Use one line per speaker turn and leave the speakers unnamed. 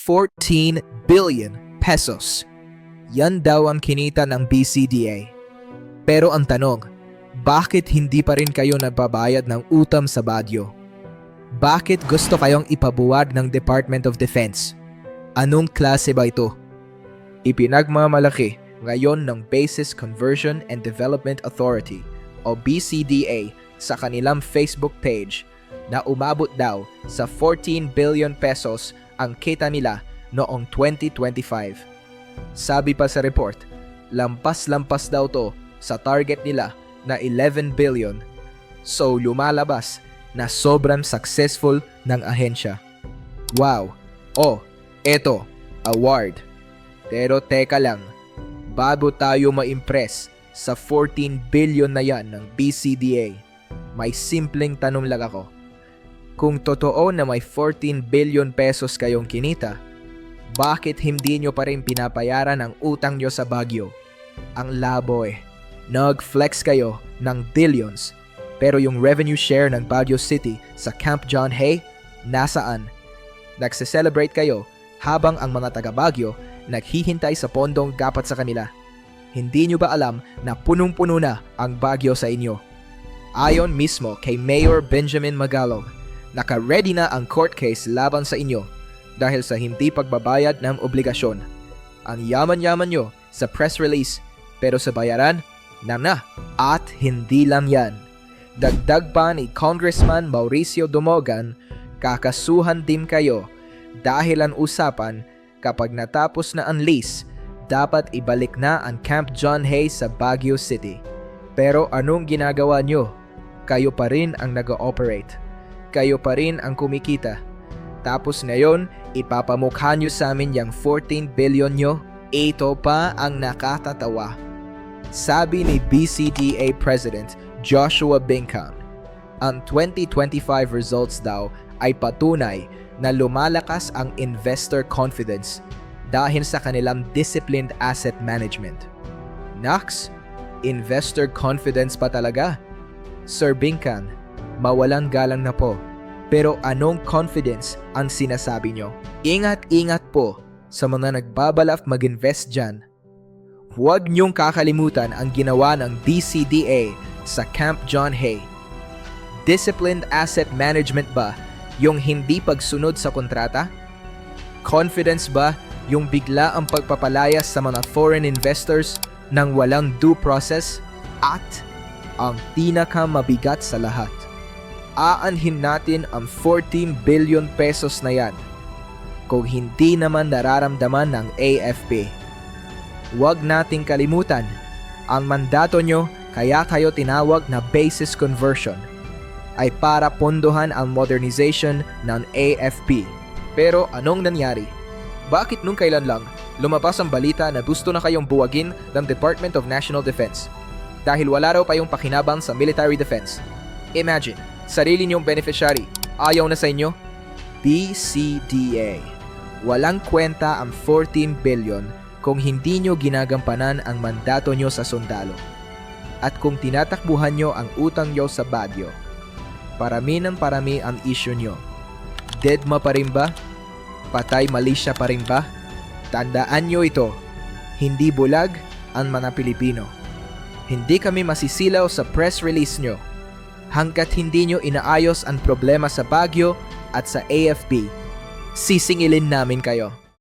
14 billion pesos. Yan daw ang kinita ng BCDA. Pero ang tanong, bakit hindi pa rin kayo nagbabayad ng utang sa Baguio? Bakit gusto kayong ipabuwag ng Department of Defense? Anong klase ba ito? Ipinagmamalaki ngayon ng Bases Conversion and Development Authority o BCDA sa kanilang Facebook page na umabot daw sa 14 billion pesos ang kita nila noong 2025. Sabi pa sa report, lampas-lampas daw to sa target nila na 11 billion. So lumalabas na sobrang successful ng ahensya. Wow! Oh, eto, award. Pero teka lang, bago tayo ma-impress sa 14 billion na yan ng BCDA, may simpleng tanong lang ako. Kung totoo na may 14 billion pesos kayong kinita, bakit hindi nyo pa rin pinapayaran ang utang nyo sa Baguio? Ang labo eh. Nag-flex kayo ng billions, pero yung revenue share ng Baguio City sa Camp John Hay, nasaan? Nagse-celebrate kayo habang ang mga taga Baguio naghihintay sa pondong dapat sa kanila. Hindi nyo ba alam na punong-puno na ang Baguio sa inyo? Ayon mismo kay Mayor Benjamin Magalong, naka-ready na ang court case laban sa inyo dahil sa hindi pagbabayad ng obligasyon. Ang yaman-yaman nyo sa press release, pero sa bayaran, na. At hindi lang yan. Dagdag pa ni Congressman Mauricio Dumogan, kakasuhan din kayo dahil ang usapan kapag natapos na ang lease, dapat ibalik na ang Camp John Hay sa Baguio City. Pero anong ginagawa nyo? Kayo pa rin ang nag-ooperate. Kayo pa rin ang kumikita. Tapos ngayon, ipapamukha nyo sa amin yung 14 billion nyo? Ito pa ang nakatatawa. Sabi ni BCDA President Joshua Bincang, ang 2025 results daw ay patunay na lumalakas ang investor confidence dahil sa kanilang disciplined asset management. Naks, investor confidence pa talaga? Sir Bincang, mawalang galang na po. Pero anong confidence ang sinasabi nyo? Ingat-ingat po sa mga nagbabalak mag-invest dyan. Huwag niyong kakalimutan ang ginawa ng BCDA sa Camp John Hay. Disciplined asset management ba yung hindi pagsunod sa kontrata? Confidence ba yung bigla ang pagpapalayas sa mga foreign investors nang walang due process? At ang pinakamabigat sa lahat, aanhin natin ang 14 billion pesos na yan kung hindi naman nararamdaman ng AFP. Huwag nating kalimutan, ang mandato nyo kaya kayo tinawag na basis conversion ay para pondohan ang modernization ng AFP. Pero anong nangyari? Bakit nung kailan lang lumabas ang balita na gusto na kayong buwagin ng Department of National Defense dahil wala raw kayong pakinabang sa military defense? Imagine, sarili niyong beneficiary, ayaw na sa inyo? BCDA. Walang kwenta ang 14 billion kung hindi nyo ginagampanan ang mandato nyo sa sundalo. At kung tinatakbuhan nyo ang utang nyo sa Baguio, parami ng parami ang issue nyo. Deadma pa rin ba? Patay malisya pa rin ba? Tandaan nyo ito, hindi bulag ang mga Pilipino. Hindi kami masisilaw sa press release nyo. Hanggat hindi nyo inaayos ang problema sa Baguio at sa AFP, sisingilin namin kayo.